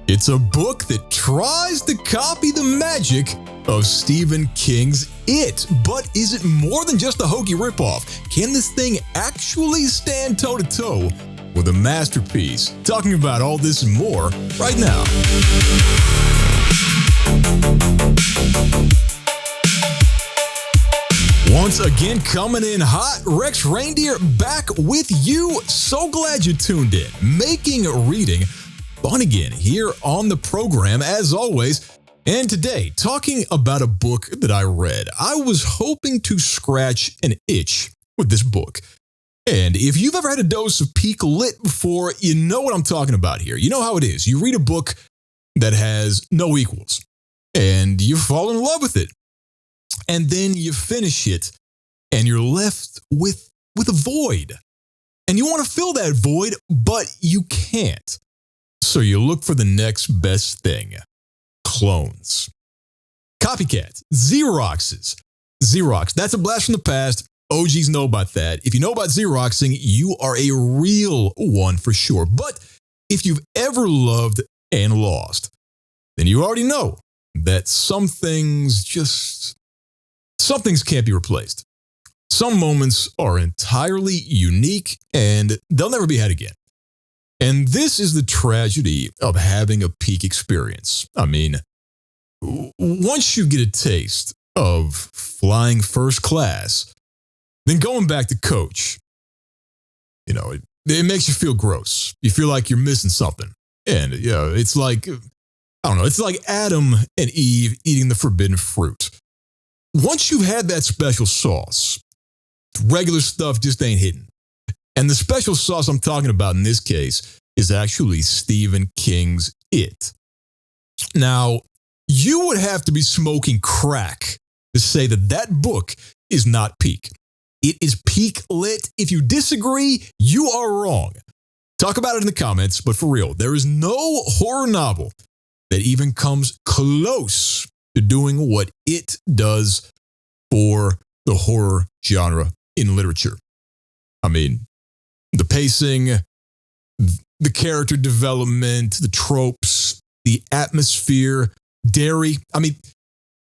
It's a book that tries to copy the magic of Stephen King's It. But is it more than just a hokey ripoff? Can this thing actually stand toe-to-toe with a masterpiece? Talking about all this and more right now. Once again, coming in hot, Rex Reindeer back with you. So glad you tuned in. Making reading fun again here on the program, as always. And today, talking about a book that I read. I was hoping to scratch an itch with this book. And if you've ever had a dose of peak lit before, you know what I'm talking about here. You know how it is. You read a book that has no equals, and you fall in love with it. And then you finish it, and you're left with a void. And you want to fill that void, but you can't. So you look for the next best thing. Clones. Copycats. Xeroxes. Xerox. That's a blast from the past. OGs know about that. If you know about Xeroxing, you are a real one for sure. But if you've ever loved and lost, then you already know that some things can't be replaced. Some moments are entirely unique and they'll never be had again. And this is the tragedy of having a peak experience. I mean, once you get a taste of flying first class, then going back to coach, it makes you feel gross. You feel like you're missing something. And it's like, it's like Adam and Eve eating the forbidden fruit. Once you've had that special sauce, regular stuff just ain't hitting. And the special sauce I'm talking about in this case is actually Stephen King's It. Now, you would have to be smoking crack to say that book is not peak. It is peak lit. If you disagree, you are wrong. Talk about it in the comments, but for real, there is no horror novel that even comes close to doing what it does for the horror genre in literature. I mean, the pacing, the character development, the tropes, the atmosphere, dairy. I mean,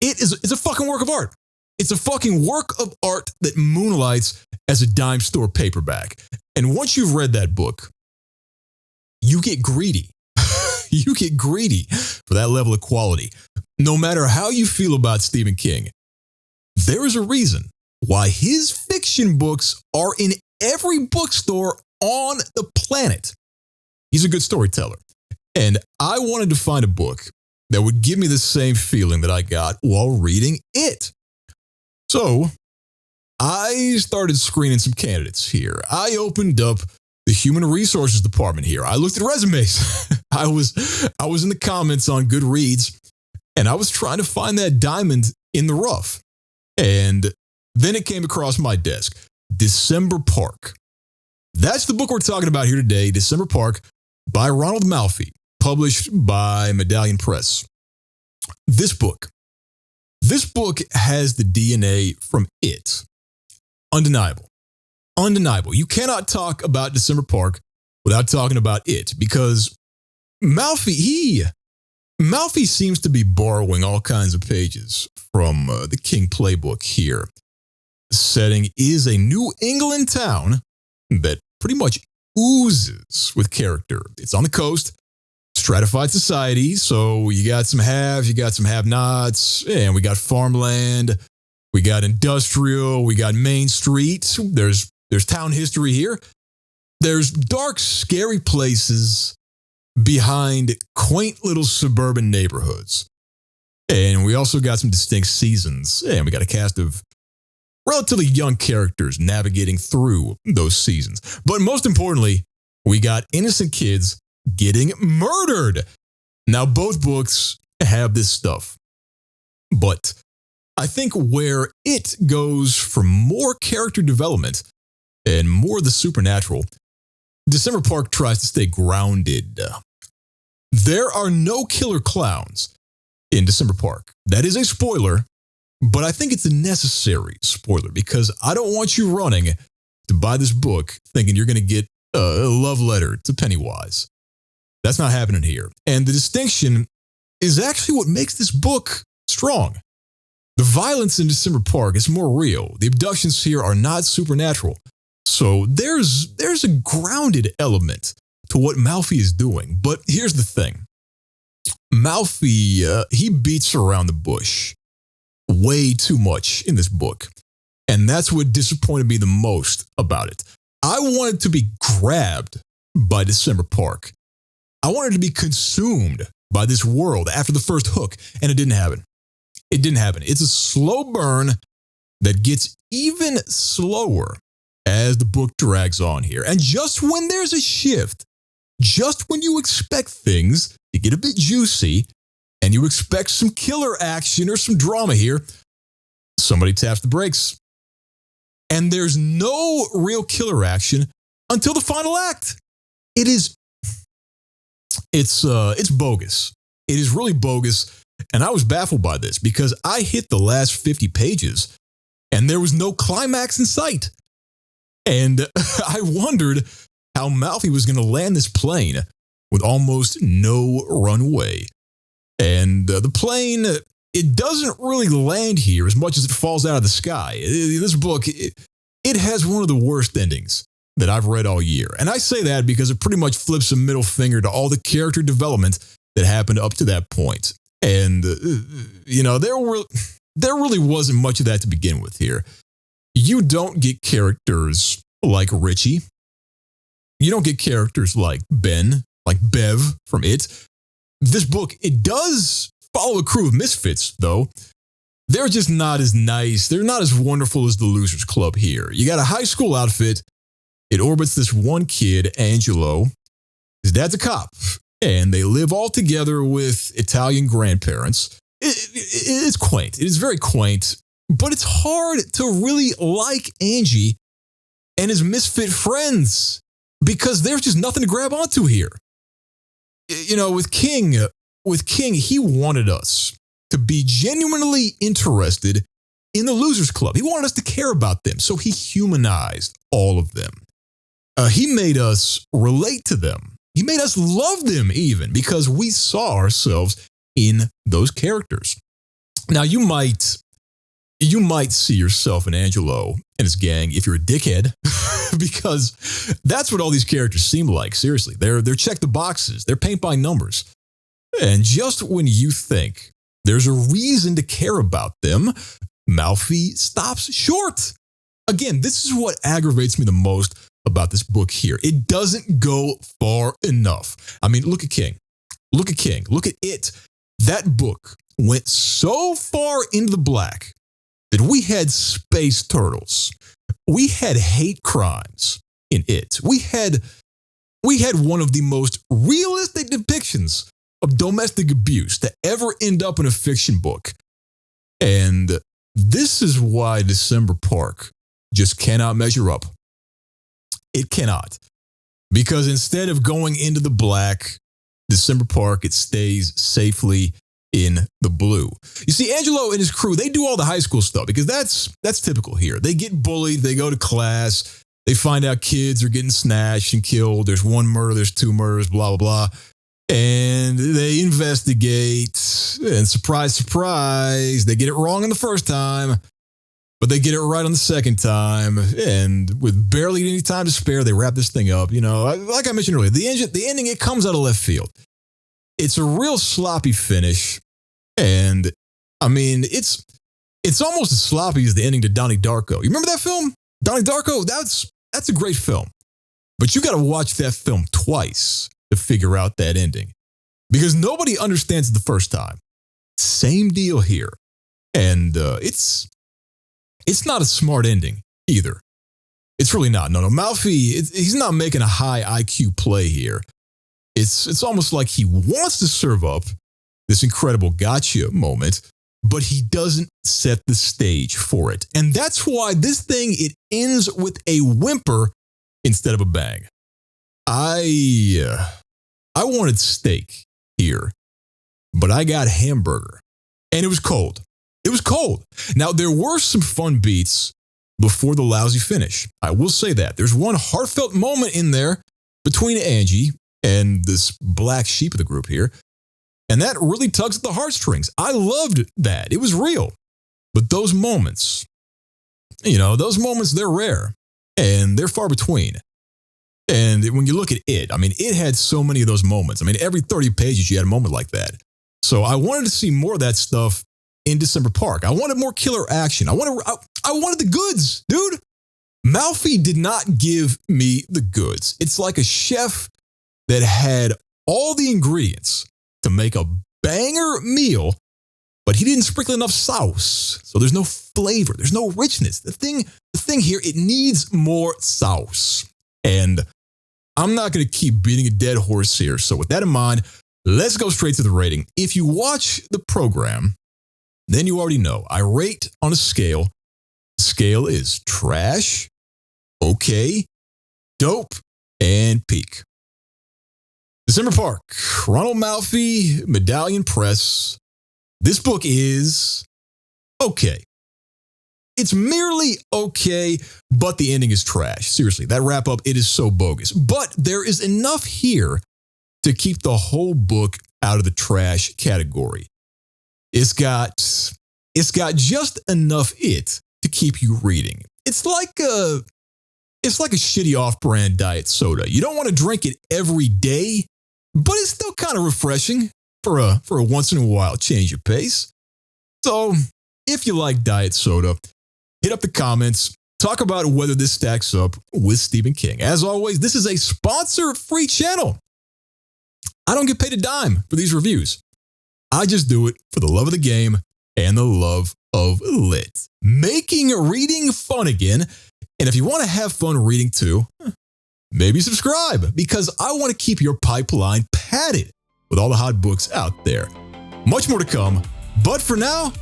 it's a fucking work of art. It's a fucking work of art that moonlights as a dime store paperback. And once you've read that book, you get greedy. You get greedy for that level of quality. No matter how you feel about Stephen King, there is a reason why his fiction books are in every bookstore on the planet. He's a good storyteller. And I wanted to find a book that would give me the same feeling that I got while reading it. So I started screening some candidates here. I opened up the human resources department here. I looked at resumes. I was in the comments on Goodreads, and I was trying to find that diamond in the rough. And then it came across my desk. December Park. That's the book we're talking about here today, December Park, by Ronald Malfi, published by Medallion Press. This book has the DNA from It. Undeniable. Undeniable. You cannot talk about December Park without talking about It, because Malfi seems to be borrowing all kinds of pages from the King playbook here. The setting is a New England town that pretty much oozes with character. It's on the coast, stratified society, so you got some haves, you got some have-nots, and we got farmland, we got industrial, we got Main Street, there's town history here. There's dark, scary places behind quaint little suburban neighborhoods. And we also got some distinct seasons, and we got a cast of relatively young characters navigating through those seasons. But most importantly, we got innocent kids getting murdered. Now, both books have this stuff. But I think where It goes for more character development and more of the supernatural, December Park tries to stay grounded. There are no killer clowns in December Park. That is a spoiler, but I think it's a necessary spoiler because I don't want you running to buy this book thinking you're going to get a love letter to Pennywise. That's not happening here. And the distinction is actually what makes this book strong. The violence in December Park is more real. The abductions here are not supernatural. So there's a grounded element to what Malfi is doing. But here's the thing. Malfi, he beats around the bush way too much in this book. And that's what disappointed me the most about it. I wanted to be grabbed by December Park. I wanted to be consumed by this world after the first hook, and it didn't happen. It didn't happen. It's a slow burn that gets even slower as the book drags on here. And just when there's a shift, just when you expect things to get a bit juicy and you expect some killer action or some drama here, somebody taps the brakes. And there's no real killer action until the final act. It's bogus. It is really bogus. And I was baffled by this because I hit the last 50 pages and there was no climax in sight. And I wondered how Malfi was going to land this plane with almost no runway. And the plane, it doesn't really land here as much as it falls out of the sky. This book, it has one of the worst endings that I've read all year. And I say that because it pretty much flips a middle finger to all the character development that happened up to that point. And, there really wasn't much of that to begin with here. You don't get characters like Richie. You don't get characters like Ben, like Bev from It. This book, it does follow a crew of misfits, though. They're just not as nice. They're not as wonderful as the Losers Club here. You got a high school outfit. It orbits this one kid, Angelo. His dad's a cop. And they live all together with Italian grandparents. It's quaint. It is very quaint. But it's hard to really like Angie and his misfit friends because there's just nothing to grab onto here. With King, he wanted us to be genuinely interested in the Losers Club. He wanted us to care about them, so he humanized all of them. He made us relate to them. He made us love them even because we saw ourselves in those characters. Now, you might see yourself in Angelo and his gang if you're a dickhead because that's what all these characters seem like. Seriously, they're check the boxes. They're paint by numbers. And just when you think there's a reason to care about them, Malfi stops short. Again, this is what aggravates me the most about this book here. It doesn't go far enough. I mean, look at King. Look at King. Look at It. That book went so far into the black that we had space turtles. We had hate crimes in It. We had one of the most realistic depictions of domestic abuse to ever end up in a fiction book. And this is why December Park just cannot measure up. It cannot. Because instead of going into the black, December Park, it stays safely in the blue. You see, Angelo and his crew, they do all the high school stuff because that's typical here. They get bullied, they go to class, they find out kids are getting snatched and killed. There's one murder, there's two murders, blah, blah, blah. And they investigate, and surprise, surprise, they get it wrong on the first time, but they get it right on the second time. And with barely any time to spare, they wrap this thing up. Like I mentioned earlier, the ending, it comes out of left field. It's a real sloppy finish. And I mean, it's almost as sloppy as the ending to Donnie Darko. You remember that film? Donnie Darko? That's a great film. But you got to watch that film twice to figure out that ending. Because nobody understands it the first time. Same deal here. And it's not a smart ending either. It's really not. No, Malfi, he's not making a high IQ play here. It's almost like he wants to serve up this incredible gotcha moment, but he doesn't set the stage for it. And that's why this thing, it ends with a whimper instead of a bang. I wanted steak here, but I got hamburger. And it was cold. It was cold. Now, there were some fun beats before the lousy finish. I will say that. There's one heartfelt moment in there between Angie and this black sheep of the group here. And that really tugs at the heartstrings. I loved that. It was real. But those moments, those moments, they're rare and they're far between. And when you look at it, it had so many of those moments. Every 30 pages, you had a moment like that. So I wanted to see more of that stuff in December Park. I wanted more killer action. I wanted the goods, dude. Malfi did not give me the goods. It's like a chef that had all the ingredients to make a banger meal, but he didn't sprinkle enough sauce. So there's no flavor. There's no richness. The thing here, it needs more sauce. And I'm not going to keep beating a dead horse here. So with that in mind, let's go straight to the rating. If you watch the program, then you already know I rate on a scale. The scale is trash, okay, dope, and peak. December Park, Ronald Malfi, Medallion Press. This book is okay. It's merely okay, but the ending is trash. Seriously, that wrap up, it is so bogus. But there is enough here to keep the whole book out of the trash category. It's got just enough to keep you reading. It's like a shitty off-brand diet soda. You don't want to drink it every day, but it's still kind of refreshing for a once in a while change of pace. So if you like diet soda, hit up the comments. Talk about whether this stacks up with Stephen King. As always, this is a sponsor-free channel. I don't get paid a dime for these reviews. I just do it for the love of the game and the love of lit. Making reading fun again. And if you want to have fun reading too, maybe subscribe, because I want to keep your pipeline padded with all the hot books out there. Much more to come, but for now,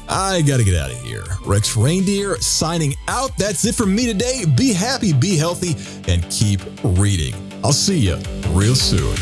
I gotta get out of here. Rex Reindeer signing out. That's it from me today. Be happy, be healthy, and keep reading. I'll see you real soon.